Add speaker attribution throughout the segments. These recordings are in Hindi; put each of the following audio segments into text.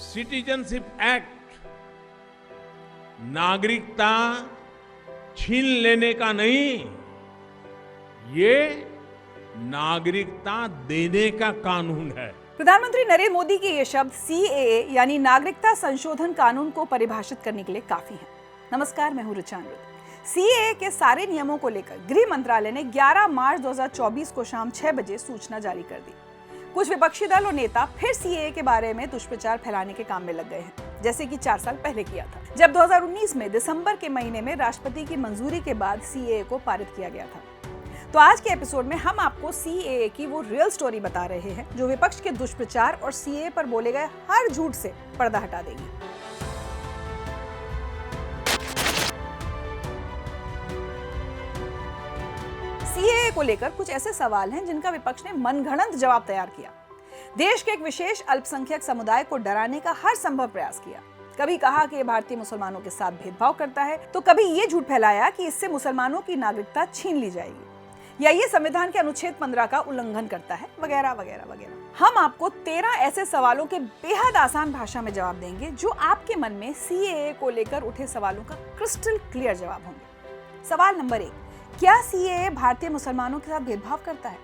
Speaker 1: सिटीजनशिप एक्ट नागरिकता छीन लेने का नहीं, ये नागरिकता देने का कानून है।
Speaker 2: प्रधानमंत्री नरेंद्र मोदी के ये शब्द सीएए यानी नागरिकता संशोधन कानून को परिभाषित करने के लिए काफी हैं। नमस्कार, मैं हूं ऋचा अमृत। सीएए के सारे नियमों को लेकर गृह मंत्रालय ने 11 मार्च 2024 को शाम 6 बजे सूचना जारी कर दी। कुछ विपक्षी दल और नेता फिर सीएए के बारे में दुष्प्रचार फैलाने के काम में लग गए हैं, जैसे कि 4 साल पहले किया था, जब 2019 में दिसंबर के महीने में राष्ट्रपति की मंजूरी के बाद सीएए को पारित किया गया था। तो आज के एपिसोड में हम आपको सीएए की वो रियल स्टोरी बता रहे हैं जो विपक्ष के दुष्प्रचार और सीएए पर बोले गए हर झूठ से पर्दा हटा देगी। सीएए को लेकर कुछ ऐसे सवाल हैं जिनका विपक्ष ने मनगढ़ंत जवाब तैयार किया। देश के एक विशेष अल्पसंख्यक समुदाय को डराने का हर संभव प्रयास किया। कभी कहा कि ये भारतीय मुसलमानों के साथ भेदभाव करता है, तो कभी ये झूठ फैलाया कि इससे मुसलमानों की नागरिकता छीन ली जाएगी या ये संविधान के अनुच्छेद 15 का उल्लंघन करता है, वगैरह वगैरह वगैरह। हम आपको 13 ऐसे सवालों के बेहद आसान भाषा में जवाब देंगे जो आपके मन में सीएए को लेकर उठे सवालों का क्रिस्टल क्लियर जवाब होंगे। सवाल नंबर 1, क्या सीएए भारतीय मुसलमानों के साथ भेदभाव करता है?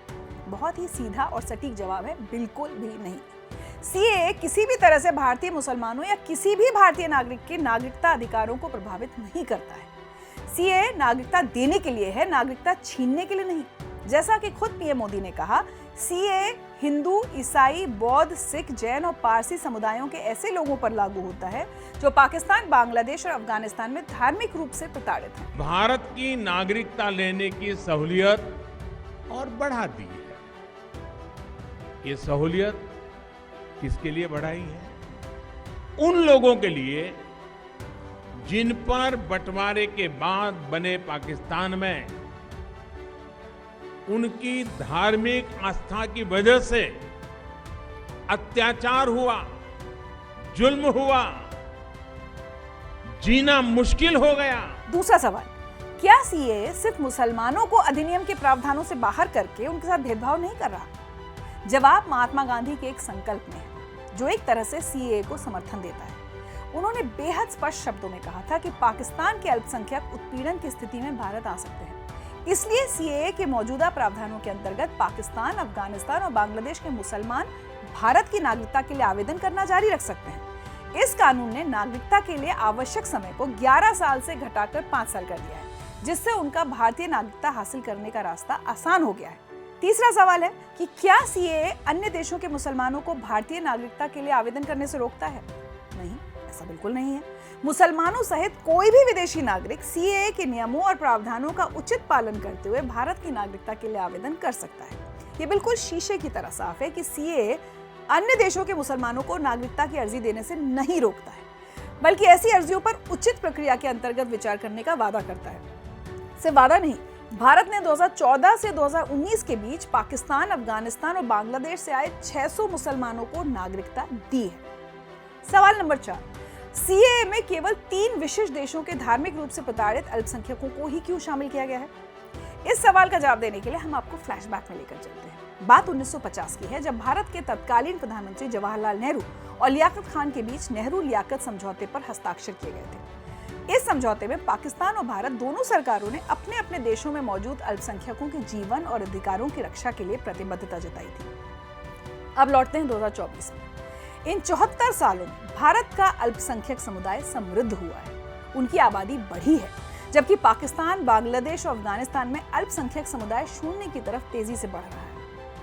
Speaker 2: बहुत ही सीधा और सटीक जवाब है, बिल्कुल भी नहीं। सीएए किसी भी तरह से भारतीय मुसलमानों या किसी भी भारतीय नागरिक के नागरिकता अधिकारों को प्रभावित नहीं करता है। सीएए नागरिकता देने के लिए है, नागरिकता छीनने के लिए नहीं। जैसा कि खुद पीएम मोदी ने कहा, सीएए हिंदू, ईसाई, बौद्ध, सिख, जैन और पारसी समुदायों के ऐसे लोगों पर लागू होता है जो पाकिस्तान, बांग्लादेश और अफगानिस्तान में धार्मिक रूप से प्रताड़ित हैं।
Speaker 1: भारत की नागरिकता लेने की सहूलियत और बढ़ा दी है। ये सहूलियत किसके लिए बढ़ाई है? उन लोगों के लिए जिन पर बंटवारे के बाद बने पाकिस्तान में उनकी धार्मिक आस्था की वजह से अत्याचार हुआ, जुल्म हुआ, जीना मुश्किल हो गया।
Speaker 2: दूसरा सवाल, क्या सीएए सिर्फ मुसलमानों को अधिनियम के प्रावधानों से बाहर करके उनके साथ भेदभाव नहीं कर रहा? जवाब महात्मा गांधी के एक संकल्प में है जो एक तरह से सीएए को समर्थन देता है। उन्होंने बेहद स्पष्ट शब्दों में कहा था कि पाकिस्तान के अल्पसंख्यक उत्पीड़न की स्थिति में भारत आ सकते हैं। इसलिए सीएए के मौजूदा प्रावधानों के अंतर्गत पाकिस्तान, अफगानिस्तान और बांग्लादेश के मुसलमान भारत की नागरिकता के लिए आवेदन करना जारी रख सकते हैं। इस कानून ने नागरिकता के लिए आवश्यक समय को 11 साल से घटाकर 5 साल कर दिया है, जिससे उनका भारतीय नागरिकता हासिल करने का रास्ता आसान हो गया है। तीसरा सवाल है कि क्या सीएए अन्य देशों के मुसलमानों को भारतीय नागरिकता के लिए आवेदन करने से रोकता है? नहीं, ऐसा बिल्कुल नहीं है। मुसलमानों सहित कोई भी विदेशी नागरिक सीएए के नियमों और प्रावधानों का उचित पालन करते हुए भारत की नागरिकता के लिए आवेदन कर सकता है। ये बिल्कुल शीशे की तरह साफ है कि सीएए अन्य देशों के मुसलमानों को नागरिकता की अर्जी देने से नहीं रोकता है, बल्कि ऐसी अर्जियों पर उचित प्रक्रिया के अंतर्गत विचार करने का वादा करता है। सिर्फ वादा नहीं, भारत ने 2014 से 2019 के बीच पाकिस्तान, अफगानिस्तान और बांग्लादेश से आए 600 मुसलमानों को नागरिकता दी है। सवाल नंबर 4, सीएए में केवल 3 विशिष्ट देशों के धार्मिक रूप से प्रताड़ित अल्पसंख्यकों को ही क्यों शामिल किया गया है? इस सवाल का जवाब देने के लिए हम आपको फ्लैशबैक में लेकर चलते हैं। बात 1950 की है, जब भारत के तत्कालीन प्रधानमंत्री जवाहरलाल नेहरू और लियाकत खान के बीच नेहरू-लियाकत समझौते पर हस्ताक्षर किए गए थे। इस समझौते में पाकिस्तान और भारत दोनों सरकारों ने अपने अपने देशों में मौजूद अल्पसंख्यकों के जीवन और अधिकारों की रक्षा के लिए प्रतिबद्धता जताई थी। अब लौटते हैं 2024 में। इन 74 सालों में भारत का अल्पसंख्यक समुदाय समृद्ध हुआ है, उनकी आबादी बढ़ी है, जबकि पाकिस्तान, बांग्लादेश और अफगानिस्तान में अल्पसंख्यक समुदाय शून्य की तरफ तेजी से बढ़ रहा है।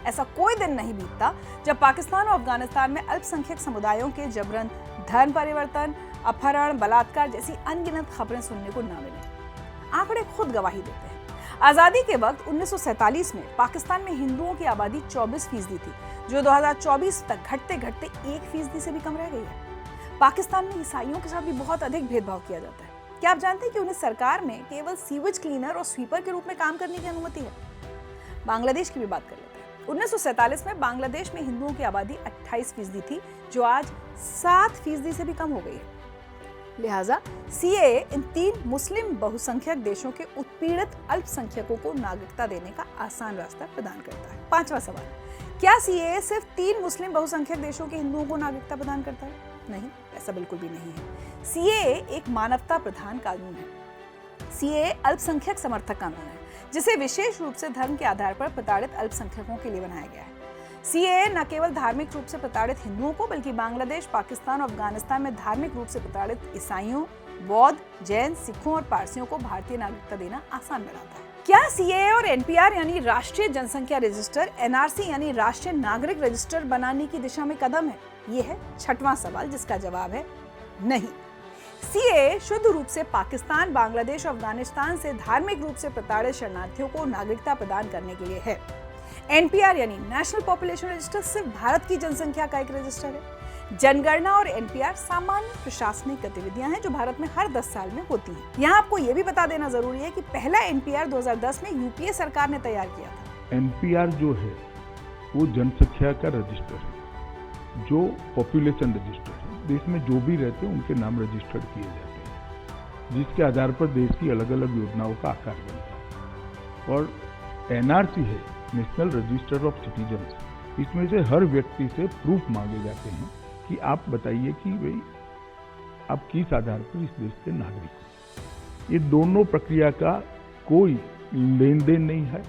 Speaker 2: ऐसा कोई दिन नहीं बीतता जब पाकिस्तान और अफगानिस्तान में अल्पसंख्यक समुदायों के जबरन धर्म परिवर्तन, अपहरण, बलात्कार जैसी अनगिनत खबरें सुनने को न मिले। आंकड़े खुद गवाही देते हैं। आजादी के वक्त 1947 में पाकिस्तान में हिंदुओं की आबादी 24% थी, जो 2024 तक घटते घटते 1% से भी कम रह गई है। पाकिस्तान में ईसाइयों के साथ भी बहुत अधिक भेदभाव किया जाता है। क्या आप जानते हैं कि उन्हें सरकार में केवल सीवेज क्लीनर और स्वीपर के रूप में काम करने की अनुमति है? बांग्लादेश की भी बात कर लेते हैं। 1947 में बांग्लादेश में हिंदुओं की आबादी 28% थी, जो आज 7% से भी कम हो गई है। लिहाजा सीएए इन 3 मुस्लिम बहुसंख्यक देशों के उत्पीड़ित अल्पसंख्यकों को नागरिकता देने का आसान रास्ता प्रदान करता है। 5वां सवाल, क्या सीएए सिर्फ 3 मुस्लिम बहुसंख्यक देशों के हिंदुओं को नागरिकता प्रदान करता है? नहीं, ऐसा बिल्कुल भी नहीं है। सीएए एक मानवता प्रधान कानून है। सीएए अल्पसंख्यक समर्थक कानून है, जिसे विशेष रूप से धर्म के आधार पर प्रताड़ित अल्पसंख्यकों के लिए बनाया गया है। सीएए न केवल धार्मिक रूप से प्रताड़ित हिंदुओं को, बल्कि बांग्लादेश, पाकिस्तान और अफगानिस्तान में धार्मिक रूप से प्रताड़ित ईसाइयों, बौद्ध, जैन, सिखों और पारसियों को भारतीय नागरिकता देना आसान बनाता है। क्या सीएए और एनपीआर यानी राष्ट्रीय जनसंख्या रजिस्टर, एनआरसी यानी राष्ट्रीय नागरिक रजिस्टर बनाने की दिशा में कदम है? ये है 6वां सवाल, जिसका जवाब है नहीं। सीएए शुद्ध रूप से पाकिस्तान, बांग्लादेश और अफगानिस्तान से धार्मिक रूप से प्रताड़ित शरणार्थियों को नागरिकता प्रदान करने के लिए है। एनपीआर यानी नेशनल पॉपुलेशन रजिस्टर सिर्फ भारत की जनसंख्या का एक रजिस्टर है। जनगणना और एनपीआर सामान्य प्रशासनिक गतिविधियां हैं जो भारत में हर 10 साल में होती हैं। यहाँ आपको ये भी बता देना जरूरी है कि पहला एनपीआर 2010 में यूपीए सरकार ने तैयार किया था।
Speaker 3: एनपीआर जो है वो जनसंख्या का रजिस्टर है, जो पॉपुलेशन रजिस्टर है। देश में जो भी रहते हैं उनके नाम रजिस्टर्ड किए जाते हैं, जिसके आधार पर देश की अलग अलग योजनाओं का आकार बनता है। और एनआरसी है, नेशनल रजिस्टर ऑफ सिटीजन्स। इसमें से हर व्यक्ति से प्रूफ मांगे जाते हैं कि आप बताइए कि भाई आप किस आधार पर इस देश के नागरिक हो। ये दोनों प्रक्रिया का कोई लेन देन नहीं है,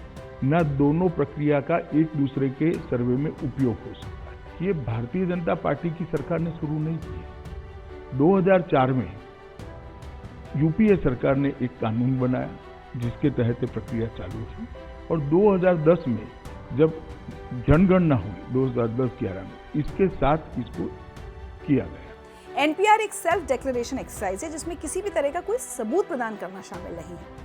Speaker 3: न दोनों प्रक्रिया का एक दूसरे के सर्वे में उपयोग हो सकता है। ये भारतीय जनता पार्टी की सरकार ने शुरू नहीं की। 2004 में यूपीए सरकार ने एक कानून बनाया जिसके तहत ये प्रक्रिया चालू थी, और 2010 में जब जनगणना हुई 2010-11 में, इसके साथ इसको किया गया।
Speaker 2: एनपीआर एक सेल्फ डिक्लेरेशन एक्सरसाइज है जिसमें किसी भी तरह का कोई सबूत प्रदान करना शामिल नहीं है।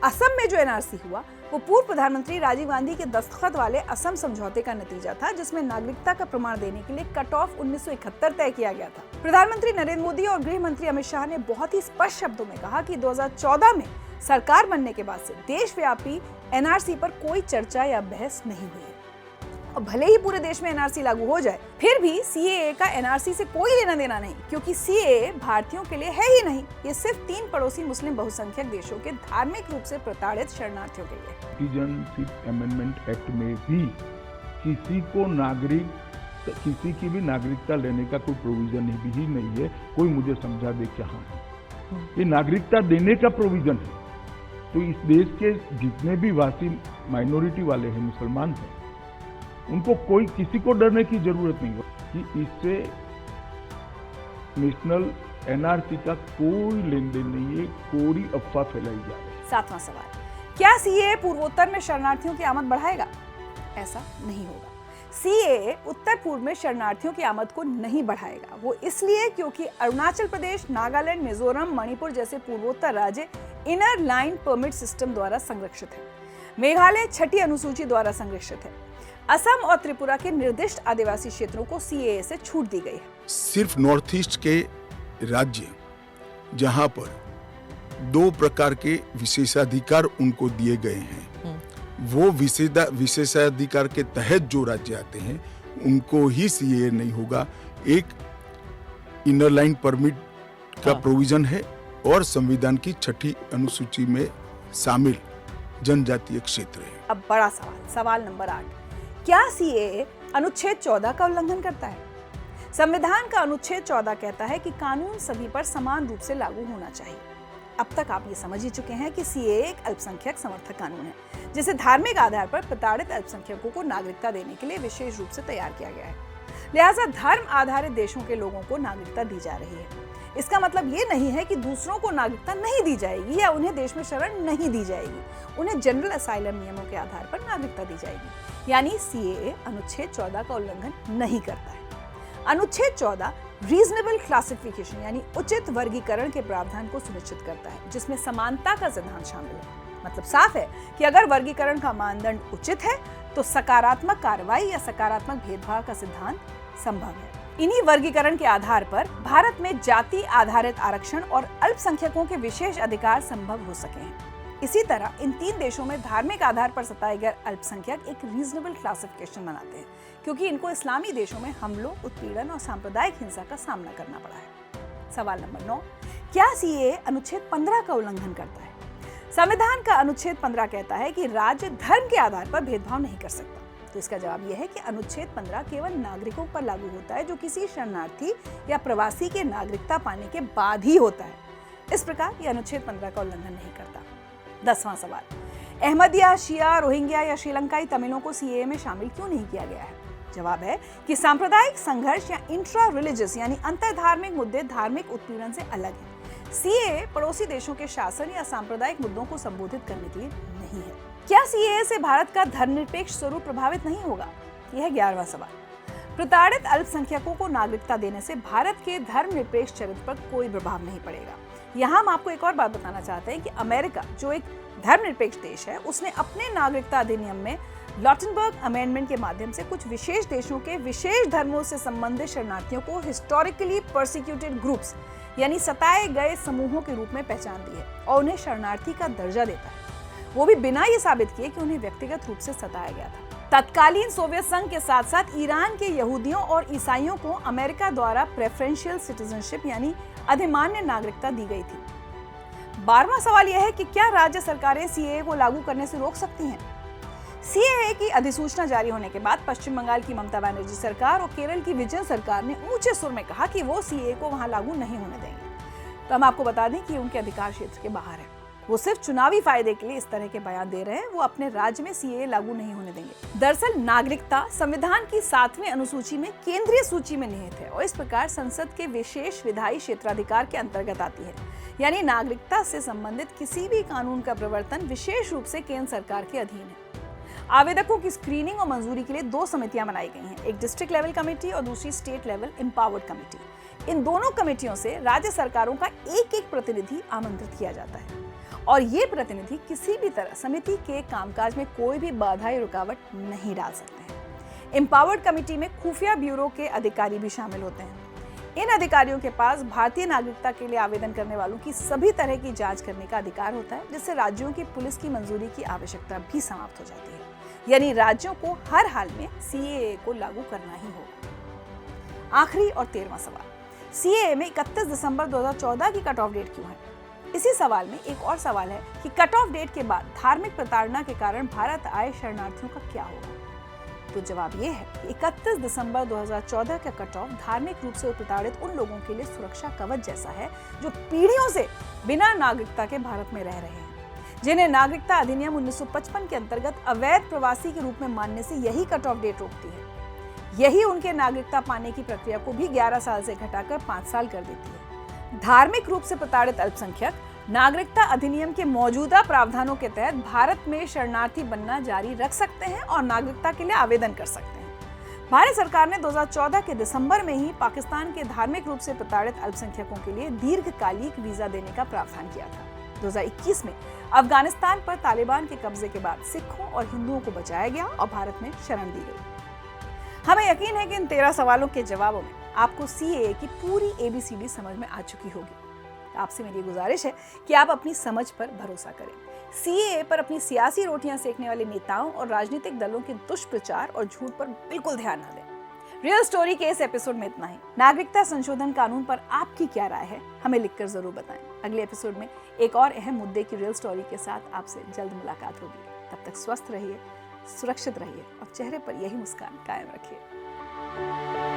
Speaker 2: असम में जो एनआरसी हुआ वो पूर्व प्रधानमंत्री राजीव गांधी के दस्तखत वाले असम समझौते का नतीजा था, जिसमें नागरिकता का प्रमाण देने के लिए कट ऑफ 1971 तय किया गया था। प्रधानमंत्री नरेंद्र मोदी और गृह मंत्री अमित शाह ने बहुत ही स्पष्ट शब्दों में कहा कि 2014 में सरकार बनने के बाद से देशव्यापी एनआरसी पर कोई चर्चा या बहस नहीं हुई है। और भले ही पूरे देश में एनआरसी लागू हो जाए, फिर भी सीएए का एनआरसी से कोई लेना देना नहीं, क्योंकि सीएए भारतीयों के लिए है ही नहीं। ये सिर्फ 3 पड़ोसी मुस्लिम बहुसंख्यक देशों के धार्मिक रूप से प्रताड़ित शरणार्थियों के लिए।
Speaker 3: सिटीजनशिप अमेंडमेंट एक्ट में भी किसी को किसी की भी नागरिकता लेने का कोई प्रोविजन ही नहीं है। कोई मुझे समझा दे कहाँ है। ये नागरिकता देने का प्रोविजन है। तो इस देश के जितने भी वासी माइनॉरिटी वाले हैं, मुसलमान हैं, उनको किसी को डरने की जरूरत नहीं हो कि इससे नेशनल एनआरसी का कोई लेन देन नहीं है, कोई अफवाह फैलाई जा रही है।
Speaker 2: 7वां सवाल, क्या सीएए पूर्वोत्तर में शरणार्थियों की आमद बढ़ाएगा? ऐसा नहीं होगा। सीएए उत्तर पूर्व में शरणार्थियों की आमद को नहीं बढ़ाएगा। वो इसलिए क्योंकि अरुणाचल प्रदेश, नागालैंड, मिजोरम, मणिपुर जैसे पूर्वोत्तर राज्य इनर लाइन परमिट सिस्टम द्वारा संरक्षित है। मेघालय 6ठी अनुसूची द्वारा संरक्षित है। असम और त्रिपुरा के निर्दिष्ट आदिवासी क्षेत्रों को सीएए से छूट दी गई है।
Speaker 4: सिर्फ नॉर्थ ईस्ट के राज्य जहां पर 2 प्रकार के विशेषाधिकार उनको दिए गए हैं, वो विशेषाधिकार के तहत जो राज्य आते हैं उनको ही सीएए नहीं होगा। एक इनर लाइन परमिट का प्रोविजन है और संविधान की 6ठी अनुसूची में शामिल जनजातीय क्षेत्र है।
Speaker 2: अब बड़ा सवाल नंबर 8, क्या सीएए अनुच्छेद 14 का उल्लंघन करता है? संविधान का अनुच्छेद 14 कहता है कि कानून सभी पर समान रूप से लागू होना चाहिए। अब तक आप ये समझ ही चुके हैं कि सीएए एक अल्पसंख्यक समर्थक कानून है, जिसे धार्मिक आधार पर प्रताड़ित अल्पसंख्यकों को नागरिकता देने के लिए विशेष रूप से तैयार किया गया है। लिहाजा धर्म आधारित देशों के लोगों को नागरिकता दी जा रही है। इसका मतलब ये नहीं है कि दूसरों को नागरिकता नहीं दी जाएगी या उन्हें देश में शरण नहीं दी जाएगी। उन्हें जनरल असाइलम नियमों के आधार पर नागरिकता दी जाएगी। यानी सीएए अनुच्छेद 14 का उल्लंघन नहीं करता है। अनुच्छेद 14 रीजनेबल क्लासिफिकेशन यानी उचित वर्गीकरण के प्रावधान को सुनिश्चित करता है, जिसमें समानता का सिद्धांत शामिल है। मतलब साफ है कि अगर वर्गीकरण का मानदंड उचित है तो सकारात्मक कार्रवाई या सकारात्मक भेदभाव का सिद्धांत संभव है। इन्हीं वर्गीकरण के आधार पर भारत में जाति आधारित आरक्षण और अल्पसंख्यकों के विशेष अधिकार संभव हो सके हैं। इसी तरह इन 3 देशों में धार्मिक आधार पर सताए गए अल्पसंख्यक एक रीजनेबल क्लासिफिकेशन बनाते हैं, क्योंकि इनको इस्लामी देशों में हमलों, उत्पीड़न और सांप्रदायिक हिंसा का सामना करना पड़ा है। सवाल नंबर 9, क्या सीएए अनुच्छेद 15 का उल्लंघन करता है? संविधान का अनुच्छेद 15 कहता है कि राज्य धर्म के आधार पर भेदभाव नहीं कर सकता। तो इसका जवाब यह है कि अनुच्छेद 15 केवल नागरिकों पर लागू होता है जो किसी शरणार्थी या प्रवासी के नागरिकता पाने के बाद ही होता है। इस प्रकार यह अनुच्छेद 15 का उल्लंघन नहीं करता। 10वां सवाल, अहमदिया, शिया, रोहिंग्या या श्रीलंकाई तमिलों को सीएए में शामिल क्यों नहीं किया गया है? जवाब है कि सांप्रदायिक संघर्ष या इंट्रा रिलीजियस यानी अंतरधार्मिक मुद्दे धार्मिक उत्पीड़न से अलग है। सीएए पड़ोसी देशों के शासन या सांप्रदायिक मुद्दों को संबोधित करने के लिए नहीं है। क्या सीएए से भारत का धर्मनिरपेक्ष स्वरूप प्रभावित नहीं होगा? यह 11वां सवाल, प्रताड़ित अल्पसंख्यकों को नागरिकता देने से भारत के धर्मनिरपेक्ष चरित्र पर कोई प्रभाव नहीं पड़ेगा। यहाँ हम आपको एक और बात बताना चाहते हैं कि अमेरिका, जो एक धर्मनिरपेक्ष देश है, उसने अपने नागरिकता अधिनियम में लॉटनबर्ग अमेंडमेंट के माध्यम से कुछ विशेष देशों के विशेष धर्मों से संबंधित शरणार्थियों को हिस्टोरिकली परसिक्यूटेड ग्रुप्स यानी सताए गए समूहों के रूप में पहचान दी है और उन्हें शरणार्थी का दर्जा देता है, वो भी बिना ये साबित किए कि उन्हें व्यक्तिगत रूप से सताया गया था। तत्कालीन सोवियत संघ के साथ साथ ईरान के यहूदियों और ईसाइयों को अमेरिका द्वारा प्रेफरेंशियल सिटीजनशिप यानी अधिमान्य नागरिकता दी गई थी। 12वां सवाल यह है कि क्या राज्य सरकारें सीएए को लागू करने से रोक सकती हैं? सीएए की अधिसूचना जारी होने के बाद पश्चिम बंगाल की ममता बनर्जी सरकार और केरल की विजयन सरकार ने ऊंचे सुर में कहा कि वो सीएए को वहां लागू नहीं होने देंगे। तो हम आपको बता दें कि उनके अधिकार क्षेत्र के बाहर है, वो सिर्फ चुनावी फायदे के लिए इस तरह के बयान दे रहे हैं, वो अपने राज्य में सीएए लागू नहीं होने देंगे। दरअसल नागरिकता संविधान की 7वीं अनुसूची में केंद्रीय सूची में निहित है और इस प्रकार संसद के विशेष विधायी क्षेत्राधिकार के अंतर्गत आती है, यानी नागरिकता से संबंधित किसी भी कानून का प्रवर्तन विशेष रूप से केंद्र सरकार के अधीन है। आवेदकों की स्क्रीनिंग और मंजूरी के लिए 2 समितियां बनाई गई हैं, एक डिस्ट्रिक्ट लेवल कमेटी और दूसरी स्टेट लेवल एम्पावर्ड कमेटी। इन दोनों कमेटियों से राज्य सरकारों का एक प्रतिनिधि आमंत्रित किया जाता है और ये प्रतिनिधि किसी भी तरह समिति के कामकाज में कोई भी बाधा या रुकावट नहीं डाल सकते हैं। एम्पावर्ड कमेटी में खुफिया ब्यूरो के अधिकारी भी शामिल होते हैं। इन अधिकारियों के पास भारतीय नागरिकता के लिए आवेदन करने वालों की सभी तरह की जांच करने का अधिकार होता है, जिससे राज्यों की पुलिस की मंजूरी की आवश्यकता भी समाप्त हो जाती है, यानी राज्यों को हर हाल में सीएए को लागू करना ही होगा। आखिरी और 13वां सवाल, सीएए में 31 दिसंबर 2014 की कट ऑफ डेट क्यों है? इसी सवाल में एक और सवाल है कि कट ऑफ डेट के बाद धार्मिक प्रताड़ना के कारण भारत आए शरणार्थियों का क्या होगा? तो जवाब ये है कि 31 दिसंबर 2014 का कट ऑफ धार्मिक रूप से प्रताड़ित उन लोगों के लिए सुरक्षा कवच जैसा है जो पीढ़ियों से बिना नागरिकता के भारत में रह रहे हैं, जिन्हें नागरिकता अधिनियम 1955 के अंतर्गत अवैध प्रवासी के रूप में मानने से यही कट ऑफ डेट रोकती है। यही उनके नागरिकता पाने की प्रक्रिया को भी 11 साल से घटाकर 5 साल कर देती है। धार्मिक रूप से प्रताड़ित अल्पसंख्यक नागरिकता अधिनियम के मौजूदा प्रावधानों के तहत भारत में शरणार्थी बनना जारी रख सकते हैं और नागरिकता के लिए आवेदन कर सकते हैं। भारत सरकार ने 2014 के दिसंबर में ही पाकिस्तान के धार्मिक रूप से प्रताड़ित अल्पसंख्यकों के लिए दीर्घकालिक वीजा देने का प्रावधान किया था। 2021 में अफगानिस्तान पर तालिबान के कब्जे के बाद सिखों और हिंदुओं को बचाया गया और भारत में शरण दी गई। हमें यकीन है कि इन 13 सवालों के जवाबों में आपको सीएए की पूरी ABCD समझ में आ चुकी होगी। आपसे मेरी गुजारिश है कि आप अपनी समझ पर भरोसा करें। सीएए पर अपनी सियासी रोटियां सेकने वाले नेताओं और राजनीतिक दलों के दुष्प्रचार और झूठ पर बिल्कुल ध्यान न दें। रियल स्टोरी के इस एपिसोड में इतना ही। नागरिकता संशोधन कानून पर आपकी क्या राय है, हमें लिखकर जरूर बताएं। अगले एपिसोड में एक और अहम मुद्दे की रियल स्टोरी के साथ आपसे जल्द मुलाकात होगी। तब तक स्वस्थ रहिए, सुरक्षित रहिए और चेहरे पर यही मुस्कान कायम रखिए।